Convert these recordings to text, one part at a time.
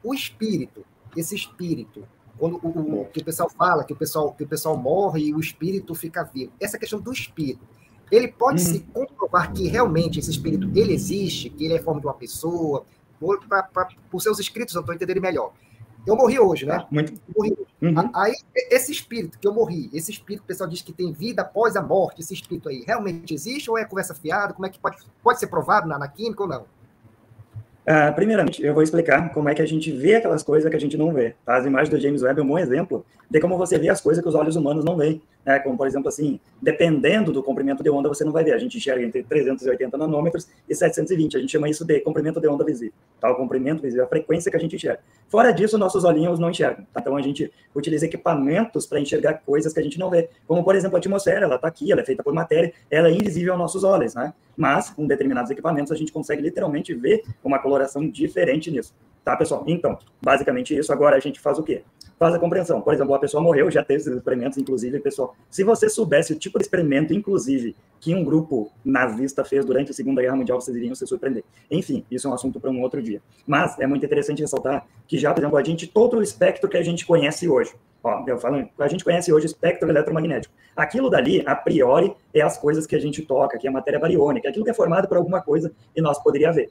o espírito, esse espírito, quando que o pessoal fala, que o pessoal morre e o espírito fica vivo. Essa questão do espírito, ele pode se comprovar que realmente esse espírito ele existe, que ele é forma de uma pessoa. Por seus escritos, eu estou entendendo melhor. Eu morri hoje, né? Morri hoje. Aí, esse espírito que eu morri, esse espírito, o pessoal diz que tem vida após a morte, esse espírito aí, realmente existe ou é conversa fiada? Como é que pode ser provado na química ou não? Primeiramente, eu vou explicar como é que a gente vê aquelas coisas que a gente não vê. Tá? As imagens do James Webb é um bom exemplo de como você vê as coisas que os olhos humanos não veem. Né? Como, por exemplo, assim, dependendo do comprimento de onda, você não vai ver. A gente enxerga entre 380 nanômetros e 720. A gente chama isso de comprimento de onda visível. Tá? O comprimento visível, a frequência que a gente enxerga. Fora disso, nossos olhinhos não enxergam. Tá? Então, a gente utiliza equipamentos para enxergar coisas que a gente não vê. Como, por exemplo, a atmosfera, ela está aqui, ela é feita por matéria, ela é invisível aos nossos olhos, né? Mas, com determinados equipamentos, a gente consegue literalmente ver uma coloração diferente nisso. Tá, pessoal? Então, basicamente isso. Agora, a gente faz o quê? Faz a compreensão. Por exemplo, a pessoa morreu, já teve esses experimentos, inclusive, pessoal, se você soubesse o tipo de experimento, inclusive, que um grupo nazista fez durante a Segunda Guerra Mundial, vocês iriam se surpreender. Enfim, isso é um assunto para um outro dia. Mas é muito interessante ressaltar que já, por exemplo, todo o espectro que a gente conhece hoje, ó, eu falo, a gente conhece hoje o espectro eletromagnético. Aquilo dali, a priori, é as coisas que a gente toca, que é a matéria bariônica, aquilo que é formado por alguma coisa e nós poderia ver.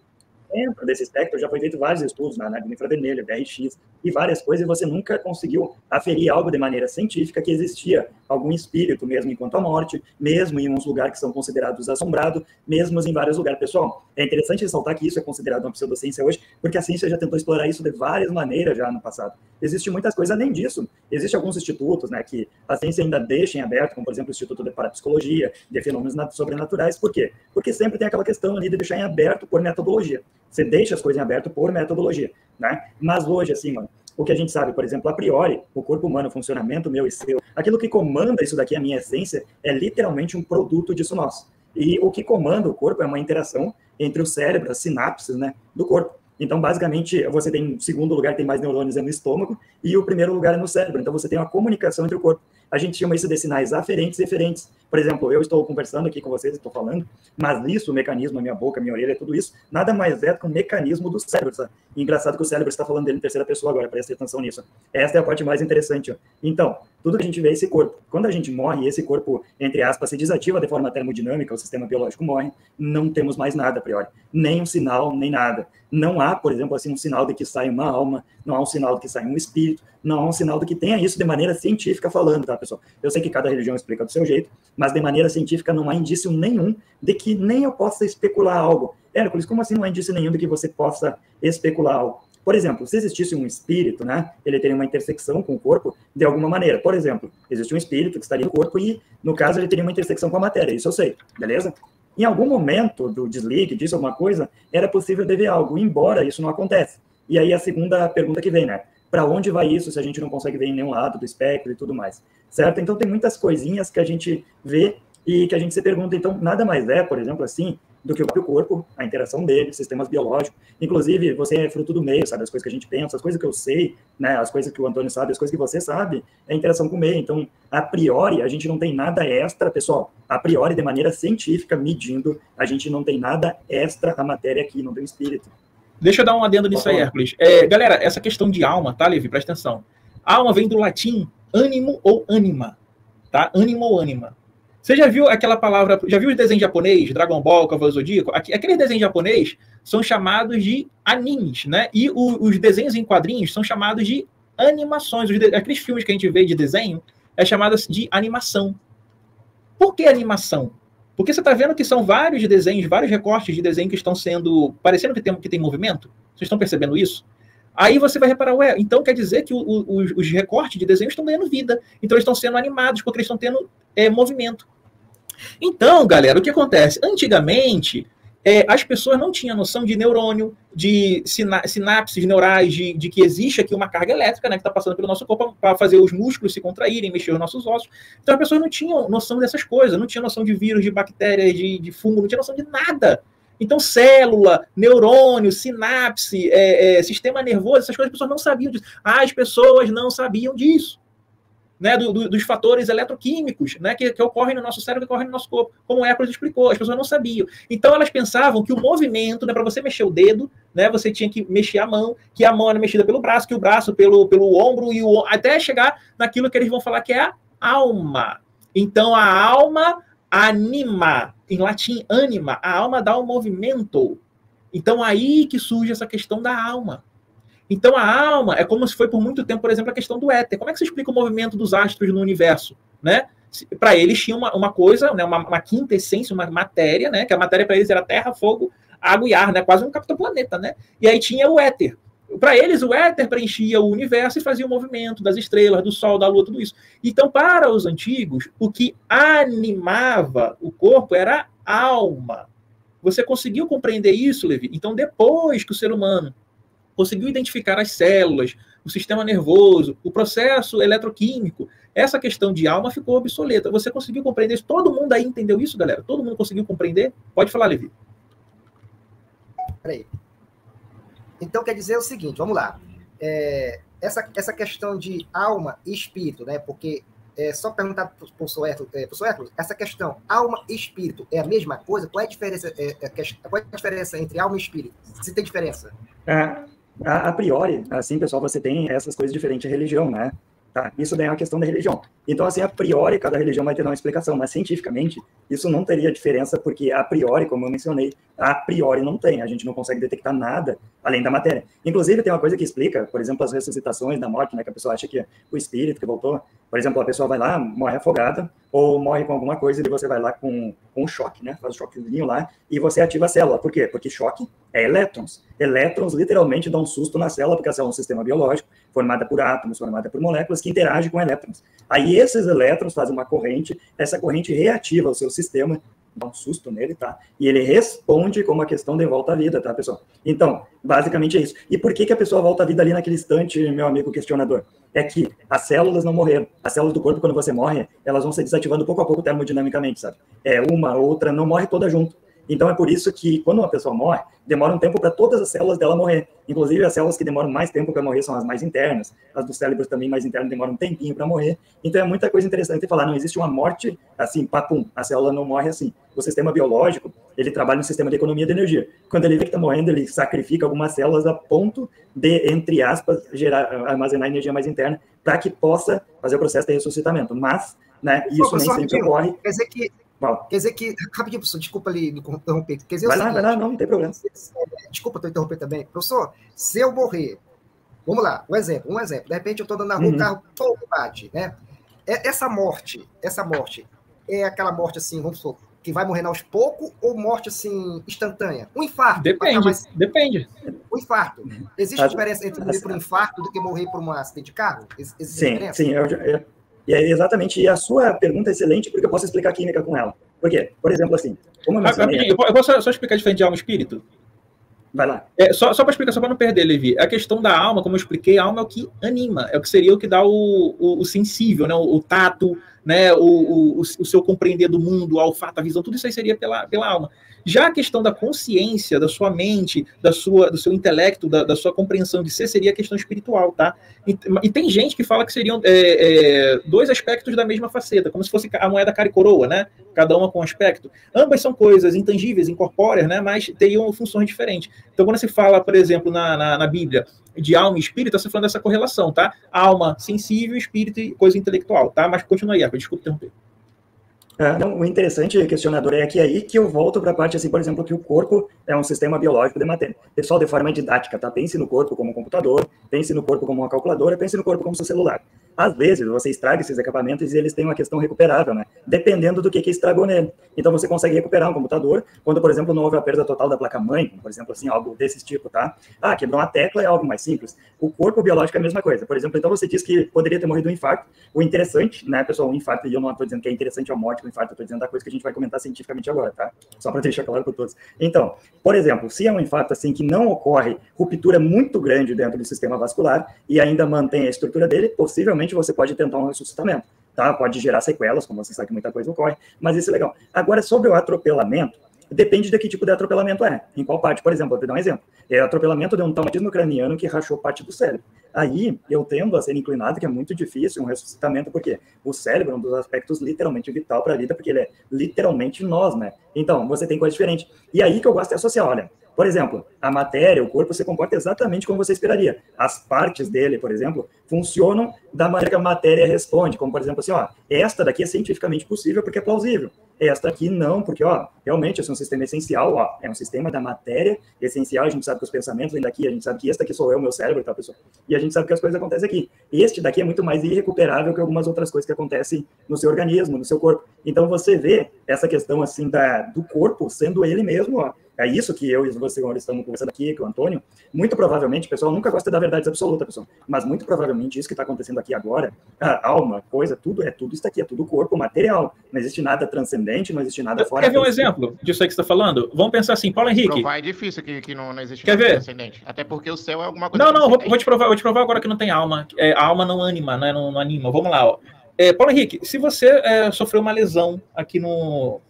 Dentro desse espectro já foi feito vários estudos na análise infravermelha, VRX e várias coisas, e você nunca conseguiu aferir algo de maneira científica que existia algum espírito mesmo enquanto a morte, mesmo em uns lugares que são considerados assombrados, mesmo em vários lugares. Pessoal, é interessante ressaltar que isso é considerado uma pseudociência hoje, porque a ciência já tentou explorar isso de várias maneiras já no passado. Existem muitas coisas além disso. Existem alguns institutos, né, que a ciência ainda deixa em aberto, como por exemplo o Instituto de Parapsicologia, de Fenômenos Sobrenaturais. Por quê? Porque sempre tem aquela questão ali de deixar em aberto por metodologia. Você deixa as coisas em aberto por metodologia, né? Mas hoje, assim, mano, o que a gente sabe, por exemplo, a priori, o corpo humano, o funcionamento meu e seu, aquilo que comanda isso daqui, a minha essência, é literalmente um produto disso nosso. E o que comanda o corpo é uma interação entre o cérebro, as sinapses, né, do corpo. Então, basicamente, você tem, em segundo lugar, tem mais neurônios no estômago, e o primeiro lugar é no cérebro. Então, você tem uma comunicação entre o corpo. A gente chama isso de sinais aferentes e eferentes. Por exemplo, eu estou conversando aqui com vocês, estou falando, mas isso, o mecanismo, a minha boca, a minha orelha, tudo isso, nada mais é do que um mecanismo do cérebro, sabe? E engraçado que o cérebro está falando dele em terceira pessoa agora, presta atenção nisso. Esta é a parte mais interessante. Ó. Então, tudo que a gente vê é esse corpo. Quando a gente morre, esse corpo, entre aspas, se desativa de forma termodinâmica, o sistema biológico morre, não temos mais nada a priori. Nem um sinal, nem nada. Não há, por exemplo, assim, um sinal de que sai uma alma, não há um sinal de que sai um espírito, não há um sinal de que tenha isso de maneira científica falando, tá, pessoal? Eu sei que cada religião explica do seu jeito, mas de maneira científica não há indício nenhum de que nem eu possa especular algo. Hércules, como assim não há indício nenhum de que você possa especular algo? Por exemplo, se existisse um espírito, né, ele teria uma intersecção com o corpo de alguma maneira. Por exemplo, existe um espírito que estaria no corpo e, no caso, ele teria uma intersecção com a matéria. Isso eu sei, beleza? Em algum momento do desligue, disso alguma coisa, era possível de ver algo, embora isso não acontece. E aí a segunda pergunta que vem, né? Para onde vai isso se a gente não consegue ver em nenhum lado do espectro e tudo mais, certo? Então tem muitas coisinhas que a gente vê e que a gente se pergunta, então nada mais é, por exemplo, assim, do que o próprio corpo, a interação dele, sistemas biológicos. Inclusive, você é fruto do meio, sabe? As coisas que a gente pensa, as coisas que eu sei, né? As coisas que o Antônio sabe, as coisas que você sabe, é a interação com o meio. Então, a priori, a gente não tem nada extra, pessoal. A priori, de maneira científica, medindo, a gente não tem nada extra à matéria aqui, não tem espírito. Deixa eu dar um adendo nisso aí, Hércules. Galera, essa questão de alma, tá, Levi? Presta atenção. Alma vem do latim ânimo ou ânima, tá? Ânimo ou ânima. Você já viu aquela palavra, já viu os desenhos japoneses, Dragon Ball, Cavaleiro Zodíaco? Aqueles desenhos japoneses são chamados de animes, né? E os desenhos em quadrinhos são chamados de animações. Aqueles filmes que a gente vê de desenho é chamado de animação. Por que animação? Porque você está vendo que são vários desenhos, vários recortes de desenho que estão sendo, parecendo que tem movimento. Vocês estão percebendo isso? Aí você vai reparar, ué, então quer dizer que os recortes de desenho estão ganhando vida. Então eles estão sendo animados, porque eles estão tendo movimento. Então, galera, o que acontece? Antigamente, as pessoas não tinham noção de neurônio, de sinapses neurais, de que existe aqui uma carga elétrica, né, que está passando pelo nosso corpo para fazer os músculos se contraírem, mexer os nossos ossos. Então as pessoas não tinham noção dessas coisas, não tinham noção de vírus, de bactérias, de fungo, não tinham noção de nada. Então, célula, neurônio, sinapse, sistema nervoso, essas coisas as pessoas não sabiam disso. As pessoas não sabiam disso. né, dos fatores eletroquímicos, né, que ocorrem no nosso cérebro, que ocorrem no nosso corpo, como o Hércules explicou, as pessoas não sabiam. Então elas pensavam que o movimento, né, para você mexer o dedo, né, você tinha que mexer a mão, que a mão era mexida pelo braço, que o braço pelo ombro, até chegar naquilo que eles vão falar que é a alma. Então a alma anima, em latim anima, a alma dá um movimento. Então aí que surge essa questão da alma. Então, a alma é como se foi por muito tempo, por exemplo, a questão do éter. Como é que você explica o movimento dos astros no universo? Né? Para eles tinha uma coisa, né, uma quinta essência, uma matéria, né, que a matéria para eles era terra, fogo, água e ar, né, quase um capitão planeta. Né? E aí tinha o éter. Para eles, o éter preenchia o universo e fazia o movimento das estrelas, do sol, da lua, tudo isso. Então, para os antigos, o que animava o corpo era a alma. Você conseguiu compreender isso, Levi? Então, depois que o ser humano conseguiu identificar as células, o sistema nervoso, o processo eletroquímico, essa questão de alma ficou obsoleta. Você conseguiu compreender isso? Todo mundo aí entendeu isso, galera? Todo mundo conseguiu compreender? Pode falar, Levi. Peraí. Então, quer dizer o seguinte, vamos lá. Essa questão de alma e espírito, né? Porque, só perguntar para o professor Hércules, essa questão alma e espírito é a mesma coisa? Qual é a diferença entre alma e espírito? Se tem diferença? A priori, assim, pessoal, você tem essas coisas diferentes de religião, né? Tá? Isso daí é uma questão da religião. Então, assim, a priori, cada religião vai ter uma explicação, mas cientificamente, isso não teria diferença, porque a priori, como eu mencionei, a priori não tem, a gente não consegue detectar nada além da matéria. Inclusive, tem uma coisa que explica, por exemplo, as ressuscitações da morte, né, que a pessoa acha que é o espírito que voltou. Por exemplo, a pessoa vai lá, morre afogada, ou morre com alguma coisa, e você vai lá com um choque, né, faz o choquezinho lá, e você ativa a célula. Por quê? Porque choque é elétrons. Elétrons literalmente dão um susto na célula, porque a célula é um sistema biológico, formada por átomos, formada por moléculas, que interagem com elétrons. Aí esses elétrons fazem uma corrente, essa corrente reativa o seu sistema, dá um susto nele, tá? E ele responde com uma questão de volta à vida, tá, pessoal? Então, basicamente é isso. E por que a pessoa volta à vida ali naquele instante, meu amigo questionador? É que as células não morreram. As células do corpo, quando você morre, elas vão se desativando pouco a pouco termodinamicamente, sabe? Uma, outra, não morre toda junto. Então, é por isso que, quando uma pessoa morre, demora um tempo para todas as células dela morrer. Inclusive, as células que demoram mais tempo para morrer são as mais internas. As do cérebro também mais internas demoram um tempinho para morrer. Então, é muita coisa interessante falar. Não existe uma morte assim, papum. A célula não morre assim. O sistema biológico, ele trabalha no sistema de economia de energia. Quando ele vê que está morrendo, ele sacrifica algumas células a ponto de, entre aspas, armazenar energia mais interna para que possa fazer o processo de ressuscitamento. Mas, né, isso nem sempre ocorre. Quer dizer que, rapidinho, professor, desculpa ali interromper. Quer dizer vai lá, não tem problema. Desculpa eu interromper também. Professor, se eu morrer, vamos lá, um exemplo. De repente eu estou andando na rua, o carro todo bate, né? Essa morte é aquela morte assim, vamos supor, que vai morrendo aos poucos ou morte assim, instantânea? Um infarto. Depende. Um infarto. Existe diferença entre morrer por um infarto do que morrer por um acidente de carro? Existe diferença? Sim, e é exatamente, e a sua pergunta é excelente, porque eu posso explicar a química com ela. Por quê? Por exemplo, assim, como eu mencionei... Eu posso só explicar a diferença de alma e espírito? Vai lá. Só para explicar, só para não perder, Levi. A questão da alma, como eu expliquei, a alma é o que anima, é o que seria o que dá o sensível, né? O tato, né? O seu compreender do mundo, o olfato, a visão, tudo isso aí seria pela alma. Já a questão da consciência, da sua mente, do seu intelecto, da sua compreensão de ser, seria a questão espiritual, tá? E tem gente que fala que seriam dois aspectos da mesma faceta, como se fosse a moeda cara e coroa, né? Cada uma com um aspecto. Ambas são coisas intangíveis, incorpóreas, né? Mas teriam funções diferentes. Então, quando se fala, por exemplo, na Bíblia, de alma e espírito, está se falando dessa correlação, tá? Alma sensível, espírito e coisa intelectual, tá? Mas continua aí, desculpa interromper. Não, o interessante, questionador, é que aí que eu volto para a parte, assim, por exemplo, que o corpo é um sistema biológico de matéria. Pessoal, de forma didática, tá? Pense no corpo como um computador, pense no corpo como uma calculadora, pense no corpo como seu celular. Às vezes, você estraga esses equipamentos e eles têm uma questão recuperável, né? Dependendo do que estragou nele. Então, você consegue recuperar um computador quando, por exemplo, não houve a perda total da placa-mãe, por exemplo, assim, algo desse tipo, tá? Quebrou uma tecla é algo mais simples. O corpo biológico é a mesma coisa. Por exemplo, então você diz que poderia ter morrido um infarto. O interessante, né, pessoal, o infarto, e eu não estou dizendo que é interessante a morte do infarto, eu estou dizendo da coisa que a gente vai comentar cientificamente agora, tá? Só para deixar claro para todos. Então, por exemplo, se é um infarto assim que não ocorre ruptura muito grande dentro do sistema vascular e ainda mantém a estrutura dele, possivelmente você pode tentar um ressuscitamento, tá? Pode gerar sequelas, como você sabe que muita coisa ocorre, mas isso é legal. Agora, sobre o atropelamento, Depende de que tipo de atropelamento é. Em qual parte, por exemplo, vou te dar um exemplo. É atropelamento de um traumatismo craniano que rachou parte do cérebro. Aí eu tendo a ser inclinado, que é muito difícil um ressuscitamento, porque o cérebro é um dos aspectos literalmente vital para a vida, porque ele é literalmente nós, né? Então, você tem coisa diferente. E aí que eu gosto de associar, olha, por exemplo, a matéria, o corpo se comporta exatamente como você esperaria. As partes dele, por exemplo, funcionam da maneira que a matéria responde, como, por exemplo, assim, ó, esta daqui é cientificamente possível porque é plausível. Esta aqui não, porque, ó, realmente esse é um sistema essencial, ó, é um sistema da matéria essencial, a gente sabe que os pensamentos vêm daqui, a gente sabe que este aqui sou eu, meu cérebro, tá, pessoal? E a gente sabe que as coisas acontecem aqui. Este daqui é muito mais irrecuperável que algumas outras coisas que acontecem no seu organismo, no seu corpo. Então, você vê essa questão, assim, do corpo sendo ele mesmo, ó. É isso que eu e você agora estamos conversando aqui, com o Antônio. Muito provavelmente, o pessoal nunca gosta da verdade absoluta, pessoal. Mas muito provavelmente isso que está acontecendo aqui agora, a alma, coisa, tudo isso aqui, é tudo corpo material. Não existe nada transcendente, não existe nada fora. Quer ver um exemplo disso aí que você está falando? Vamos pensar assim, Paulo Henrique. Provar é difícil que não existe nada transcendente. Até porque o céu é alguma coisa. Não, vou te provar agora que não tem alma. A alma não anima, né? Não anima. Vamos lá, ó. Paulo Henrique, se você sofreu uma lesão aqui no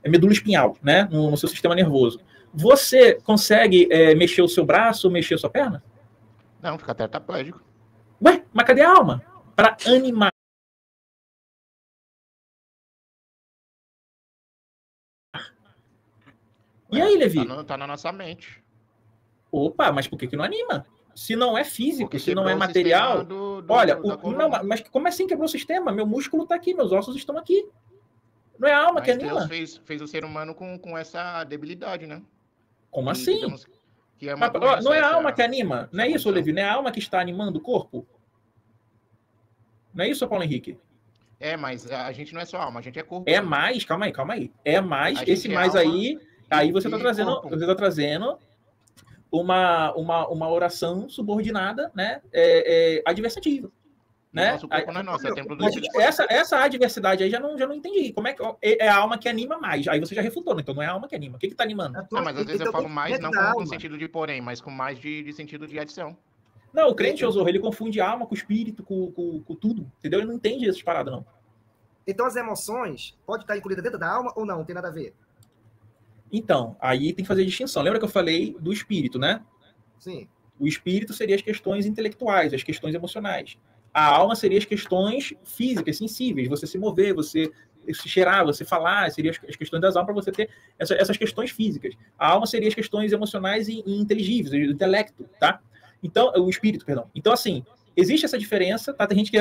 medula espinhal, né? No seu sistema nervoso, você consegue mexer o seu braço, mexer a sua perna? Não, fica tetraplégico. Ué, mas cadê a alma? Para animar. E aí, Levi? Tá na nossa mente. Opa, mas por que não anima? Se não é físico, se não é material... Olha, não, mas como assim quebrou o sistema? Meu músculo está aqui, meus ossos estão aqui. Não é a alma que anima? Deus fez o ser humano com essa debilidade, né? Como assim? Digamos, que é mas, não é a alma que anima? Não é isso, Levi? Não é a alma que está animando o corpo? Não é isso, Paulo Henrique? Mas a gente não é só alma, a gente é corpo. É mais, calma aí. É mais, esse mais aí você está trazendo uma oração subordinada, né? Adversativa. Né? Nosso corpo não é nosso, é templo do Espírito. Essa adversidade aí já não entendi. Como é que é a alma que anima mais? Aí você já refutou, né? Então não é a alma que anima. O que está animando? Mas às vezes eu falo mais, não com sentido de porém, mas com mais de sentido de adição. Não, o crente, Josorro, ele confunde alma com espírito, com tudo, entendeu? Ele não entende essas paradas, não. Então as emoções podem estar incluídas dentro da alma ou não? Não tem nada a ver. Então, aí tem que fazer a distinção. Lembra que eu falei do espírito, né? Sim. O espírito seria as questões intelectuais, as questões emocionais. A alma seria as questões físicas, sensíveis, você se mover, você se cheirar, você falar, seria as questões das almas para você ter essas questões físicas. A alma seria as questões emocionais e inteligíveis, o intelecto, tá? Então, o espírito, perdão. Então, assim, existe essa diferença, tá? Tem gente que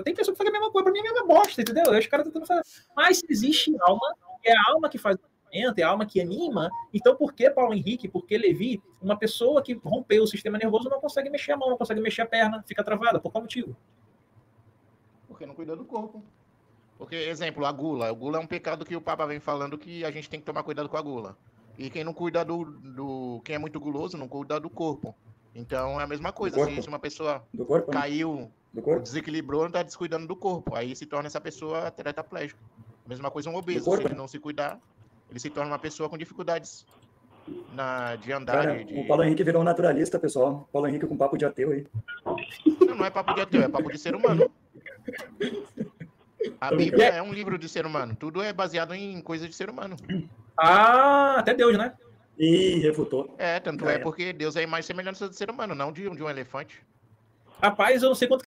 tem pessoa que faz a mesma coisa, para mim é a mesma bosta, entendeu? Aí os caras tentando fazer. Mas existe alma, é a alma que faz é a alma que anima. Então, por que Paulo Henrique, por que Levi, uma pessoa que rompeu o sistema nervoso não consegue mexer a mão, não consegue mexer a perna, fica travada? Por qual motivo? Porque não cuida do corpo. Porque, exemplo, a gula. A gula é um pecado que o Papa vem falando que a gente tem que tomar cuidado com a gula. E quem não cuida quem é muito guloso, não cuida do corpo. Então, é a mesma coisa. Se uma pessoa caiu, desequilibrou, não está descuidando do corpo. Aí se torna essa pessoa tetraplégica. A mesma coisa um obeso. Se ele não se cuidar, ele se torna uma pessoa com dificuldades de andar. Cara, o Paulo Henrique virou um naturalista, pessoal. Paulo Henrique com papo de ateu aí. Não é papo de ateu, é papo de ser humano. A Bíblia é um livro de ser humano. Tudo é baseado em coisas de ser humano. Até Deus, né? Ih, refutou. Tanto é porque Deus é a imagem e semelhança do ser humano, não de um elefante. Rapaz, eu não sei quanto